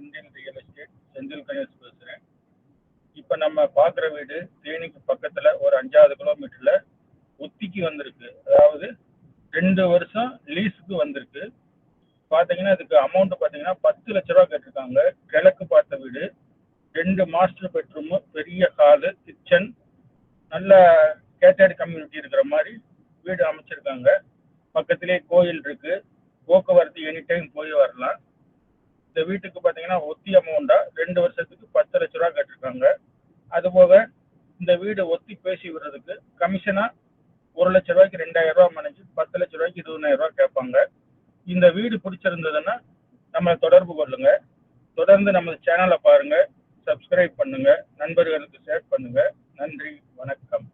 Senthil real estate Senthil Ganesh பேசுகிறேன். இப்போ நம்ம பார்க்குற வீடு தேனிக்கு பக்கத்தில் ஒரு 5வது கிலோமீட்டரில் ஒத்திக்கு வந்திருக்கு. அதாவது 2 வருஷம் லீஸுக்கு வந்திருக்கு. பார்த்தீங்கன்னா இதுக்கு அமௌண்ட் பார்த்தீங்கன்னா 10 லட்ச ரூபா கேட்டிருக்காங்க. கிழக்கு பார்த்த வீடு, 2 மாஸ்டர் பெட்ரூமு, பெரிய ஹாலு, கிச்சன், நல்ல கேட்டட் கம்யூனிட்டி இருக்கிற மாதிரி வீடு அமைச்சிருக்காங்க. பக்கத்திலே கோயில் இருக்கு, போக்குவரத்து எனி டைம் போய் வரலாம். இந்த வீட்டுக்கு பார்த்தீங்கன்னா ஒத்தி அமௌண்டா 2 வருஷத்துக்கு 10 லட்ச ரூபா கேட்டிருக்காங்க. அதுபோக இந்த வீடு ஒத்தி பேசி விடுறதுக்கு கமிஷனா 1 லட்ச ரூபாய்க்கு 2000 ரூபா மனைஞ்சு 10 லட்ச ரூபாய்க்கு 20,000 ரூபா கேட்பாங்க. இந்த வீடு பிடிச்சிருந்ததுன்னா நம்மளை தொடர்பு கொள்ளுங்க. தொடர்ந்து நம்ம சேனலை பாருங்க, சப்ஸ்கிரைப் பண்ணுங்க, நண்பர்களுக்கு ஷேர் பண்ணுங்க. நன்றி, வணக்கம்.